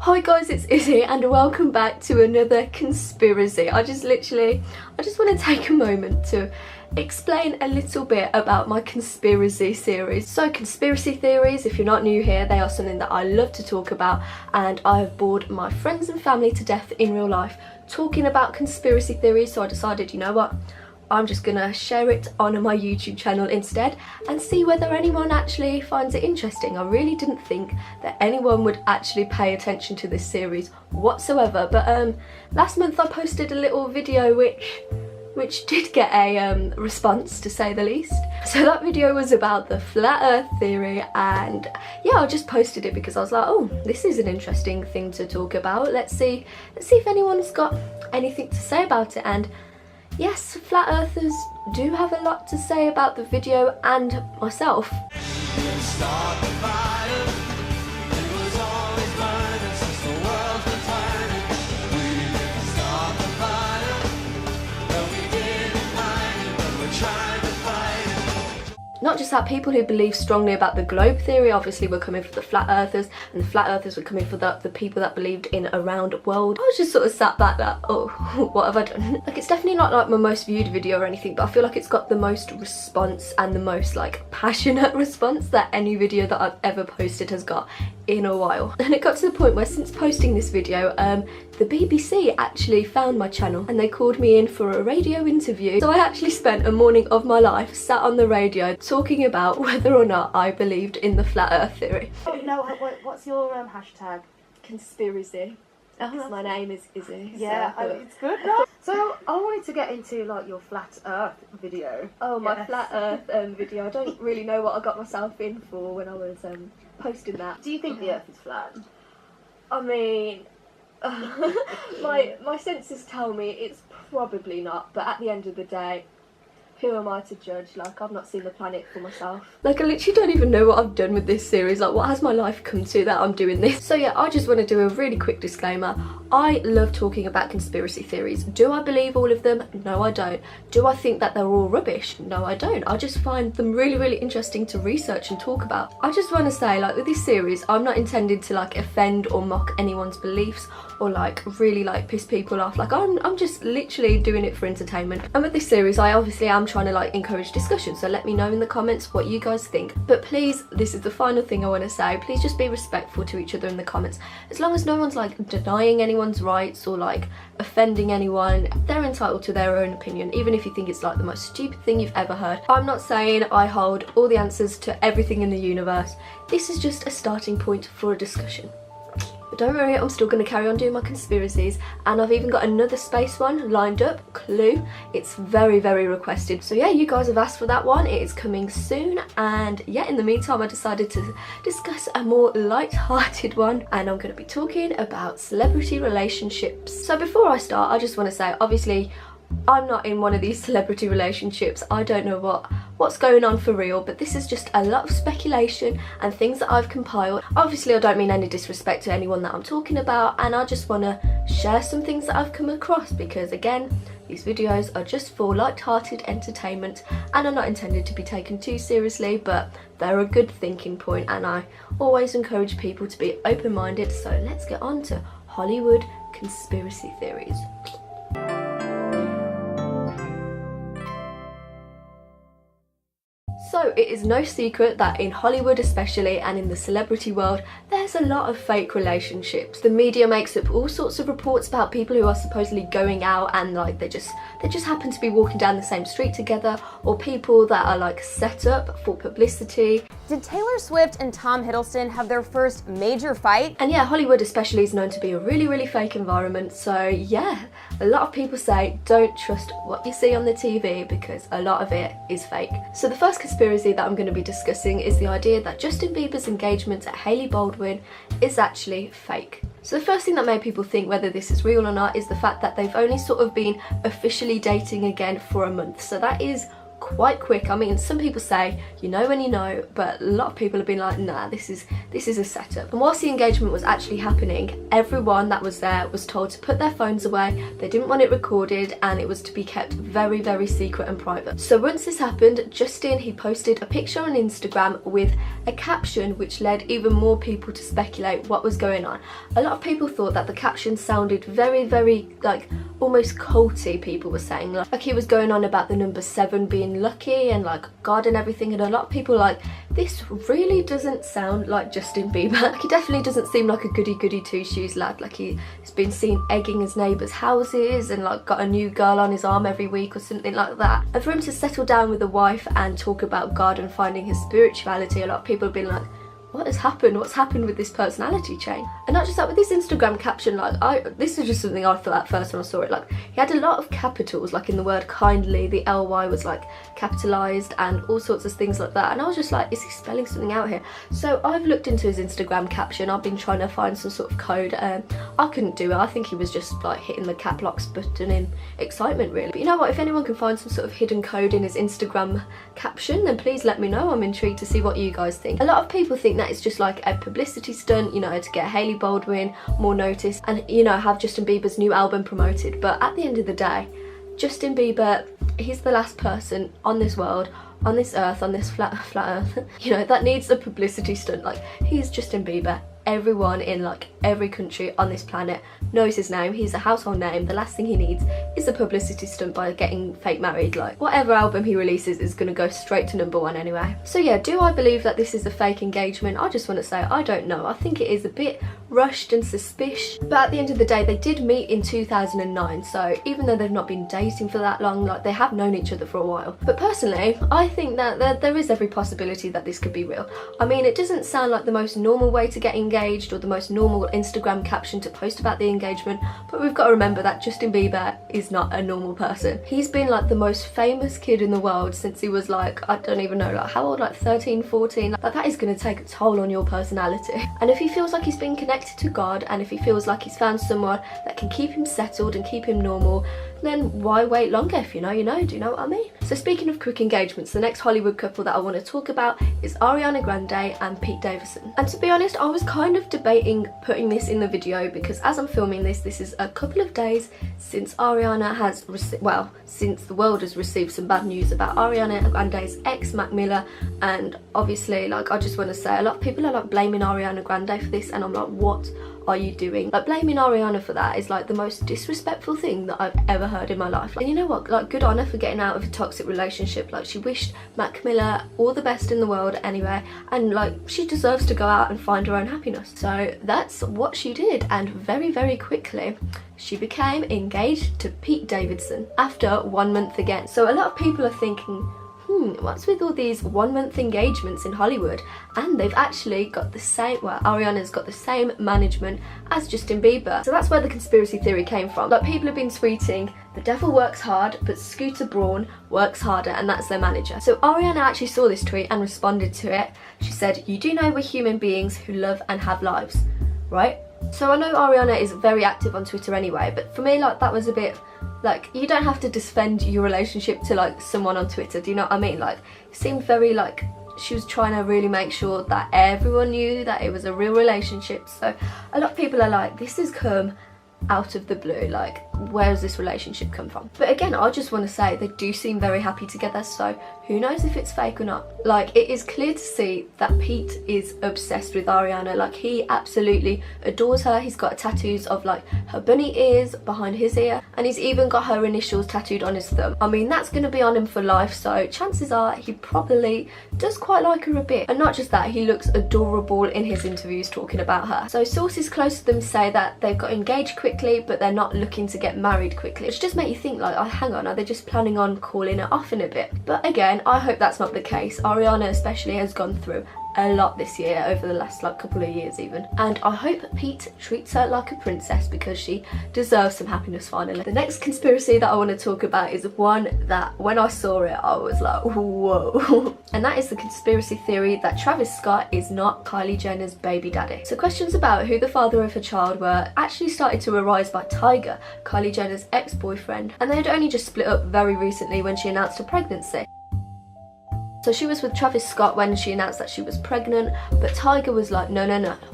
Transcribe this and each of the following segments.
Hi guys, it's Izzy and welcome back to another conspiracy. I just want to take a moment to explain a little bit about my conspiracy series. So conspiracy theories, if you're not new here, they are something that I love to talk about, and I have bored my friends and family to death in real life talking about conspiracy theories, so I decided, you know what, I'm just gonna share it on my YouTube channel instead and see whether anyone actually finds it interesting. I really didn't think that anyone would actually pay attention to this series whatsoever, but last month I posted a little video which did get a response, to say the least. So that video was about the flat earth theory, and yeah, I just posted it because I was like, oh, this is an interesting thing to talk about. Let's see if anyone's got anything to say about it. And yes, flat earthers do have a lot to say about the video and myself. Not just that, people who believe strongly about the globe theory obviously were coming for the flat earthers, and the flat earthers were coming for the people that believed in a round world. I was just sort of sat back like, oh, what have I done? Like, it's definitely not like my most viewed video or anything, but I feel like it's got the most response and the most like passionate response that any video that I've ever posted has got in a while. And it got to the point where since posting this video, the BBC actually found my channel and they called me in for a radio interview. So I actually spent a morning of my life sat on the radio talking about whether or not I believed in the flat earth theory. Oh, no, what's your hashtag? Conspiracy. My name is Izzy. Yeah, so it's good. No? So I wanted to get into like your flat earth video. Oh, my flat earth video. I don't really know what I got myself in for when I was posting that. Do you think the earth is flat? I mean, my senses tell me it's probably not, but at the end of the day, who am I to judge? Like, I've not seen the planet for myself. Like, I literally don't even know what I've done with this series. Like, what has my life come to that I'm doing this? So yeah, I just want to do a really quick disclaimer. I love talking about conspiracy theories. Do I believe all of them? No, I don't. Do I think that they're all rubbish? No, I don't. I just find them really, really interesting to research and talk about. I just want to say, like, with this series, I'm not intended to like offend or mock anyone's beliefs or like really like piss people off. Like, I'm just literally doing it for entertainment. And with this series, I obviously am trying to like encourage discussion, so let me know in the comments what you guys think. But please, this is the final thing I want to say, please just be respectful to each other in the comments. As long as no one's like denying anyone's rights or like offending anyone, they're entitled to their own opinion, even if you think it's like the most stupid thing you've ever heard. I'm not saying I hold all the answers to everything in the universe. This is just a starting point for a discussion. But don't worry, I'm still going to carry on doing my conspiracies, and I've even got another space one lined up, Clue. It's very, very requested. So yeah, you guys have asked for that one. It is coming soon, and yeah, in the meantime, I decided to discuss a more light-hearted one, and I'm going to be talking about celebrity relationships. So before I start, I just want to say, obviously, I'm not in one of these celebrity relationships. I don't know what's going on for real, but this is just a lot of speculation and things that I've compiled. Obviously, I don't mean any disrespect to anyone that I'm talking about, and I just want to share some things that I've come across because, again, these videos are just for light-hearted entertainment and are not intended to be taken too seriously, but they're a good thinking point, and I always encourage people to be open-minded. So let's get on to Hollywood conspiracy theories. So it is no secret that in Hollywood especially, and in the celebrity world, there's a lot of fake relationships. The media makes up all sorts of reports about people who are supposedly going out and like they just happen to be walking down the same street together, or people that are like set up for publicity. Did Taylor Swift and Tom Hiddleston have their first major fight? And yeah, Hollywood especially is known to be a really, really fake environment. So yeah, a lot of people say don't trust what you see on the TV because a lot of it is fake. So the first conspiracy that I'm going to be discussing is the idea that Justin Bieber's engagement at Hailey Baldwin is actually fake. So the first thing that made people think whether this is real or not is the fact that they've only sort of been officially dating again for a month. So that is quite quick. I mean, some people say you know when you know, but a lot of people have been like, nah, this is a setup. And whilst the engagement was actually happening, everyone that was there was told to put their phones away. They didn't want it recorded, and it was to be kept very, very secret and private. So once this happened, Justin, he posted a picture on Instagram with a caption which led even more people to speculate what was going on. A lot of people thought that the caption sounded very, very like almost culty. People were saying like he was going on about the number 7 being lucky and like God and everything, and a lot of people like, this really doesn't sound like Justin Bieber. Like, he definitely doesn't seem like a goody two-shoes lad. Like, he's been seen egging his neighbours' houses and like got a new girl on his arm every week or something like that. And for him to settle down with a wife and talk about God and finding his spirituality, a lot of people have been like, what has happened? What's happened with this personality change? And not just that, with this Instagram caption, like this is just something I thought at first when I saw it. Like, he had a lot of capitals, like in the word kindly, the LY was like capitalized and all sorts of things like that. And I was just like, is he spelling something out here? So I've looked into his Instagram caption. I've been trying to find some sort of code. I couldn't do it. I think he was just like hitting the cap locks button in excitement, really. But you know what? If anyone can find some sort of hidden code in his Instagram caption, then please let me know. I'm intrigued to see what you guys think. A lot of people think that it's just like a publicity stunt, you know, to get Hailey Baldwin more notice and, you know, have Justin Bieber's new album promoted. But at the end of the day, Justin Bieber, he's the last person on this world, on this earth, on this flat earth, you know, that needs a publicity stunt. Like, he's Justin Bieber. Everyone in like every country on this planet knows his name. He's a household name. The last thing he needs is a publicity stunt by getting fake married. Like, whatever album he releases is going to go straight to #1 anyway. So yeah, do I believe that this is a fake engagement? I just want to say I don't know. I think it is a bit rushed and suspicious, but at the end of the day, they did meet in 2009, so even though they've not been dating for that long, like, they have known each other for a while. But personally, I think that there is every possibility that this could be real. I mean, it doesn't sound like the most normal way to get engaged or the most normal Instagram caption to post about the engagement, but we've got to remember that Justin Bieber is not a normal person. He's been like the most famous kid in the world since he was like, I don't even know, like how old, like 13, 14. Like, that is going to take a toll on your personality. And if he feels like he's been connected to God, and if he feels like he's found someone that can keep him settled and keep him normal, then why wait longer? If you know, you know. Do you know what I mean? So speaking of quick engagements, the next Hollywood couple that I want to talk about is Ariana Grande and Pete Davidson. And to be honest, I was kind of debating putting this in the video because as I'm filming this is a couple of days since Ariana has since the world has received some bad news about Ariana Grande's ex, Mac Miller. And obviously, like, I just want to say, a lot of people are like blaming Ariana Grande for this, and I'm like, what are you doing? Like, blaming Ariana for that is like the most disrespectful thing that I've ever heard in my life. Like, and you know what, like, good on her for getting out of a toxic relationship. Like, she wished Mac Miller all the best in the world anyway, and like, she deserves to go out and find her own happiness. So that's what she did, and very, very quickly she became engaged to Pete Davidson after 1 month again. So a lot of people are thinking, what's with all these 1 month engagements in Hollywood? And they've actually got the same, well, Ariana's got the same management as Justin Bieber. So that's where the conspiracy theory came from. Like, people have been tweeting, the devil works hard, but Scooter Braun works harder, and that's their manager. So Ariana actually saw this tweet and responded to it. She said, you do know we're human beings who love and have lives, right? So I know Ariana is very active on Twitter anyway, but for me, like, that was a bit, like, you don't have to defend your relationship to like someone on Twitter, do you know what I mean? Like, it seemed very like she was trying to really make sure that everyone knew that it was a real relationship. So a lot of people are like, this has come out of the blue, like, where does this relationship come from? But again, I just want to say they do seem very happy together, so who knows if it's fake or not. Like, it is clear to see that Pete is obsessed with Ariana. Like, he absolutely adores her. He's got tattoos of like her bunny ears behind his ear, and he's even got her initials tattooed on his thumb. I mean, that's going to be on him for life, so chances are he probably does quite like her a bit. And not just that, he looks adorable in his interviews talking about her. So sources close to them say that they've got engaged quickly, but they're not looking to get married quickly, which just make you think like, oh, hang on, are they just planning on calling it off in a bit? But again, I hope that's not the case. Ariana especially has gone through a lot this year, over the last like couple of years even, and I hope Pete treats her like a princess because she deserves some happiness finally. The next conspiracy that I want to talk about is one that when I saw it I was like, whoa. And that is the conspiracy theory that Travis Scott is not Kylie Jenner's baby daddy. So questions about who the father of her child were actually started to arise by Tiger, Kylie Jenner's ex-boyfriend, and they had only just split up very recently when she announced her pregnancy. So she was with Travis Scott when she announced that she was pregnant, but Tiger was like, no,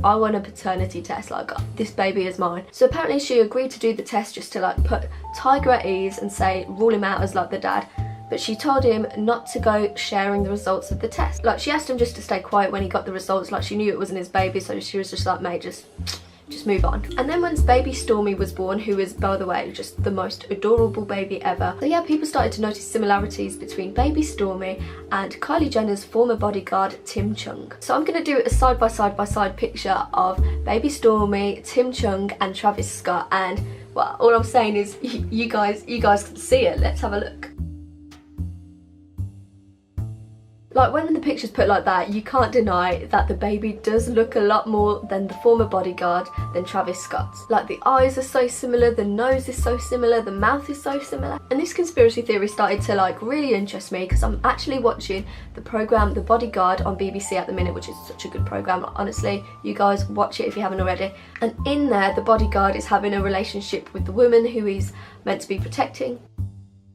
I want a paternity test, like this baby is mine. So apparently she agreed to do the test just to like put Tiger at ease and say, rule him out as like the dad. But she told him not to go sharing the results of the test. Like, she asked him just to stay quiet when he got the results, like she knew it wasn't his baby, so she was just like, mate, just move on. And then once baby Stormy was born, who is, by the way, just the most adorable baby ever. So yeah, people started to notice similarities between baby Stormy and Kylie Jenner's former bodyguard, Tim Chung. So I'm gonna do a side by side picture of baby Stormy, Tim Chung and Travis Scott, and well, all I'm saying is you guys can see it. Let's have a look. Like, when the picture's put like that, you can't deny that the baby does look a lot more than the former bodyguard than Travis Scott's. Like, the eyes are so similar, the nose is so similar, the mouth is so similar. And this conspiracy theory started to like really interest me because I'm actually watching the programme The Bodyguard on BBC at the minute, which is such a good programme. Honestly, you guys watch it if you haven't already. And in there, the bodyguard is having a relationship with the woman who he's meant to be protecting.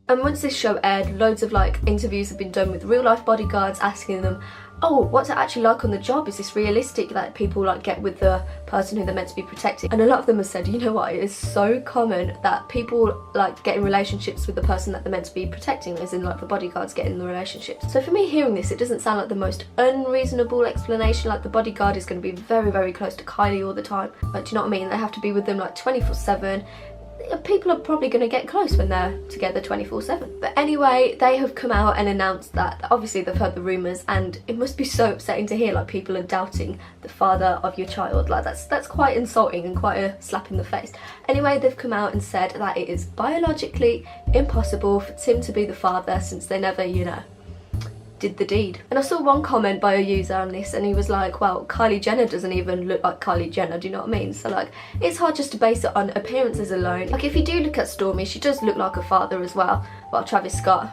And once this show aired, loads of like interviews have been done with real life bodyguards asking them, oh, what's it actually like on the job? Is this realistic that people like get with the person who they're meant to be protecting? And a lot of them have said, you know what, it is so common that people like get in relationships with the person that they're meant to be protecting, as in like the bodyguards get in the relationships. So for me, hearing this, it doesn't sound like the most unreasonable explanation. Like, the bodyguard is going to be very, very close to Kylie all the time. Like, do you know what I mean? They have to be with them like 24/7. People are probably going to get close when they're together 24/7. But anyway, they have come out and announced that obviously they've heard the rumours, and it must be so upsetting to hear like people are doubting the father of your child. Like, that's quite insulting and quite a slap in the face. Anyway, they've come out and said that it is biologically impossible for Tim to be the father, since they never, you know, did the deed. And I saw one comment by a user on this, and he was like, well, Kylie Jenner doesn't even look like Kylie Jenner, do you know what I mean? So like, it's hard just to base it on appearances alone. Like, if you do look at Stormy, she does look like her father as well, while Travis Scott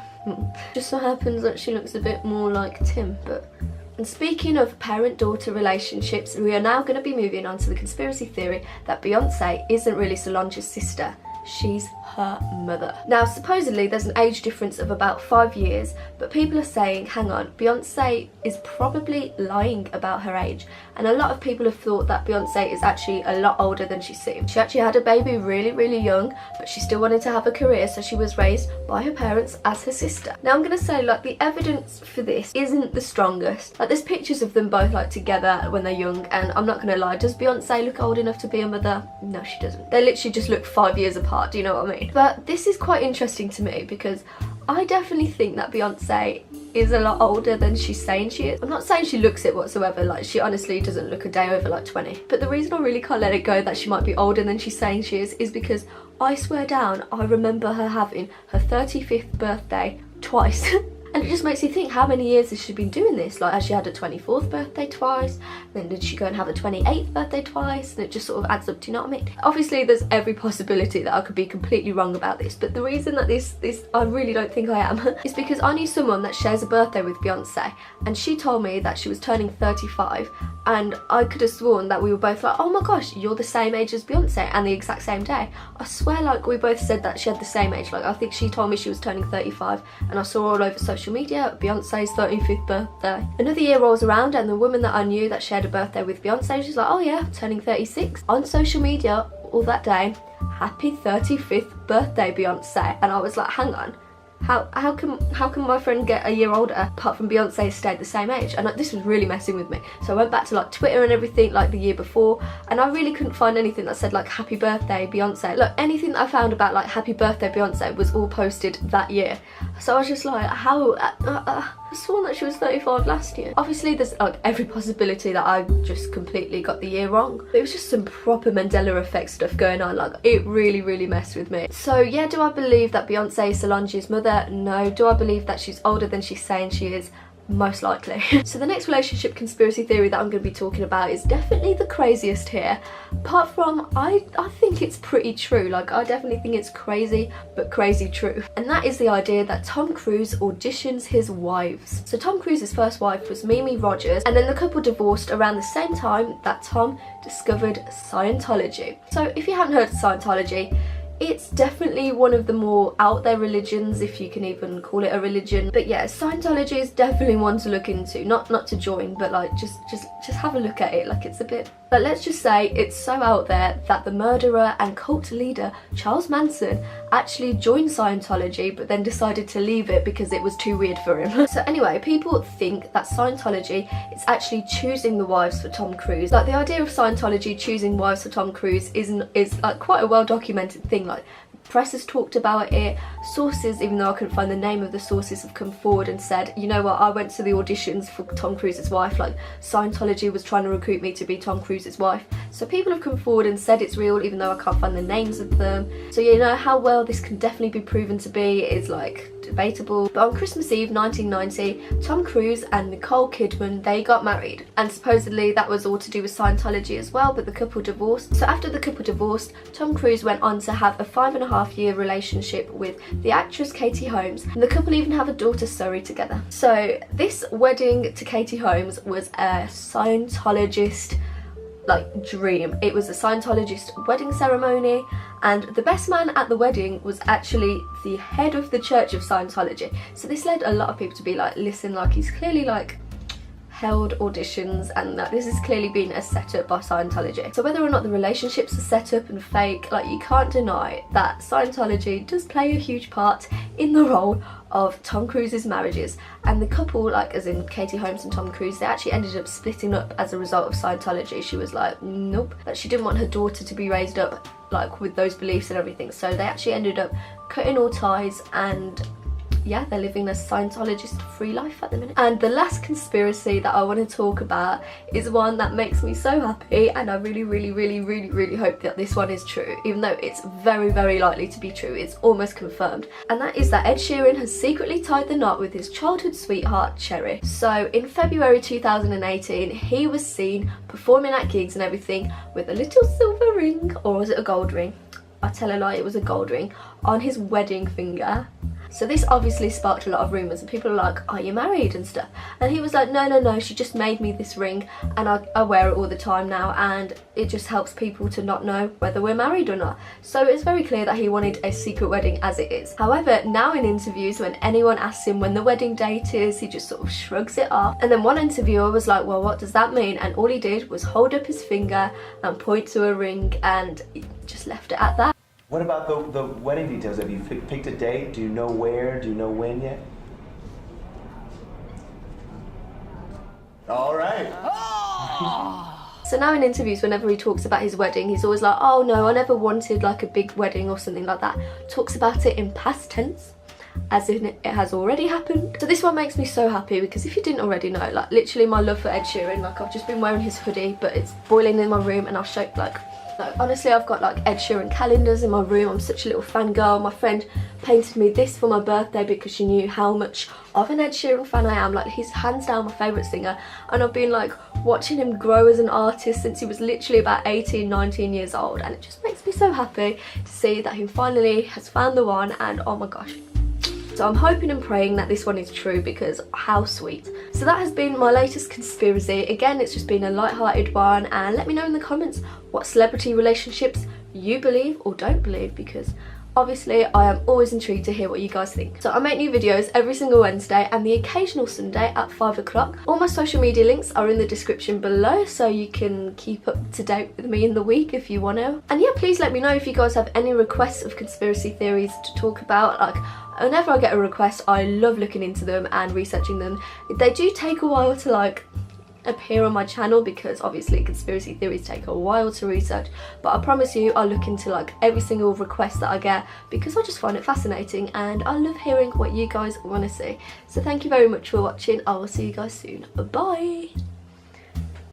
just so happens that she looks a bit more like Tim. But and speaking of parent-daughter relationships, we are now going to be moving on to the conspiracy theory that Beyonce isn't really Solange's sister. She's her mother. Now, supposedly there's an age difference of about 5 years, but people are saying, hang on, Beyonce is probably lying about her age. And a lot of people have thought that Beyonce is actually a lot older than she seemed. She actually had a baby really, really young, but she still wanted to have a career, so she was raised by her parents as her sister. Now, I'm gonna say, like, the evidence for this isn't the strongest. Like, there's pictures of them both, like, together when they're young, and I'm not gonna lie, does Beyonce look old enough to be a mother? No, she doesn't. They literally just look 5 years apart, do you know what I mean? But this is quite interesting to me because I definitely think that Beyonce is a lot older than she's saying she is. I'm not saying she looks it whatsoever, like, she honestly doesn't look a day over like 20. But the reason I really can't let it go that she might be older than she's saying she is because I swear down, I remember her having her 35th birthday twice. And it just makes you think, how many years has she been doing this? Like, has she had her 24th birthday twice? Then did she go and have her 28th birthday twice? And it just sort of adds up, do you know what I mean? Obviously, there's every possibility that I could be completely wrong about this, but the reason that this I really don't think I am, is because I knew someone that shares a birthday with Beyonce, and she told me that she was turning 35, and I could have sworn that we were both like, oh my gosh, you're the same age as Beyonce, and the exact same day. I swear, like, we both said that she had the same age. Like, I think she told me she was turning 35, and I saw all over social media Beyonce's 35th birthday. Another year rolls around, and the woman that I knew that shared a birthday with Beyonce, she's like, oh yeah, turning 36. On social media all that day, happy 35th birthday, Beyonce. And I was like, hang on, how can my friend get a year older apart from Beyonce stayed the same age? And this was really messing with me. So I went back to like Twitter and everything like the year before, and I really couldn't find anything that said like happy birthday Beyonce. Look, anything that I found about like happy birthday Beyonce was all posted that year. So I was just like, how I sworn that she was 35 last year. Obviously there's like every possibility that I just completely got the year wrong. But it was just some proper Mandela effect stuff going on. Like, it really messed with me. So yeah, do I believe that Beyonce is Solange's mother? No. Do I believe that she's older than she's saying she is? Most likely. So the next relationship conspiracy theory that I'm going to be talking about is definitely the craziest here. Apart from, I think it's pretty true. Like, I definitely think it's crazy, but crazy true. And that is the idea that Tom Cruise auditions his wives. So Tom Cruise's first wife was Mimi Rogers, and then the couple divorced around the same time that Tom discovered Scientology. So if you haven't heard of Scientology, It's definitely one of the more out there religions, if you can even call it a religion. But yeah, Scientology is definitely one to look into. Not to join, but like just have a look at it. Like, it's a bit, but let's just say it's so out there that the murderer and cult leader Charles Manson actually joined Scientology but then decided to leave it because it was too weird for him. So anyway, people think that Scientology is actually choosing the wives for Tom Cruise. Like, the idea of Scientology choosing wives for Tom Cruise is like quite a well documented thing. Like, press has talked about it, sources, even though I couldn't find the name of the sources, have come forward and said, you know what, I went to the auditions for Tom Cruise's wife, like Scientology was trying to recruit me to be Tom Cruise's wife. So people have come forward and said it's real, even though I can't find the names of them. So you know, how well this can definitely be proven to be is like debatable. But on Christmas Eve 1990, Tom Cruise and Nicole Kidman, they got married, and supposedly that was all to do with Scientology as well, but the couple divorced. So after the couple divorced, Tom Cruise went on to have a 5.5-year relationship with the actress Katie Holmes, and the couple even have a daughter, Surrey, together. So this wedding to Katie Holmes was a Scientologist like dream. It was a Scientologist wedding ceremony, and the best man at the wedding was actually the head of the Church of Scientology. So this led a lot of people to be like, listen, like, he's clearly like held auditions, and that this has clearly been a setup by Scientology. So whether or not the relationships are set up and fake, like, you can't deny that Scientology does play a huge part in the role of Tom Cruise's marriages. And the couple, like as in Katie Holmes and Tom Cruise, they actually ended up splitting up as a result of Scientology. She was like, nope, that she didn't want her daughter to be raised up like with those beliefs and everything. So they actually ended up cutting all ties, and yeah, they're living a Scientologist free life at the minute. And the last conspiracy that I want to talk about is one that makes me so happy, and I really hope that this one is true, even though it's very likely to be true. It's almost confirmed, and that is that Ed Sheeran has secretly tied the knot with his childhood sweetheart Cherry. So in February 2018, he was seen performing at gigs and everything with a little silver ring, or was it a gold ring? I tell a lie, it was a gold ring on his wedding finger. So this obviously sparked a lot of rumours, and people are like, are you married and stuff? And he was like, no, she just made me this ring, and I wear it all the time now, and it just helps people to not know whether we're married or not. So it's very clear that he wanted a secret wedding as it is. However, now in interviews, when anyone asks him when the wedding date is, he just sort of shrugs it off. And then one interviewer was like, well, what does that mean? And all he did was hold up his finger and point to a ring, and he just left it at that. What about the wedding details? Have you picked a date? Do you know where? Do you know when yet? All right. So now in interviews, whenever he talks about his wedding, he's always like, oh no, I never wanted like a big wedding or something like that. Talks about it in past tense, as in it has already happened. So this one makes me so happy, because if you didn't already know, like literally my love for Ed Sheeran, like I've just been wearing his hoodie, but it's boiling in my room, and I'll show like, honestly, I've got like Ed Sheeran calendars in my room. I'm such a little fangirl. My friend painted me this for my birthday because she knew how much of an Ed Sheeran fan I am. Like, he's hands down my favourite singer, and I've been like watching him grow as an artist since he was literally about 18, 19 years old, and it just makes me so happy to see that he finally has found the one, and oh my gosh. So I'm hoping and praying that this one is true, because how sweet. So that has been my latest conspiracy. Again, it's just been a light-hearted one, and let me know in the comments what celebrity relationships you believe or don't believe, because obviously I am always intrigued to hear what you guys think. So I make new videos every single Wednesday and the occasional Sunday at 5 o'clock. All my social media links are in the description below, so you can keep up to date with me in the week if you want to. And yeah, please let me know if you guys have any requests of conspiracy theories to talk about. Like, whenever I get a request, I love looking into them and researching them. They do take a while to like appear on my channel, because obviously conspiracy theories take a while to research, but I promise you I'll look into like every single request that I get, because I just find it fascinating and I love hearing what you guys want to see. So thank you very much for watching. I will see you guys soon. Bye.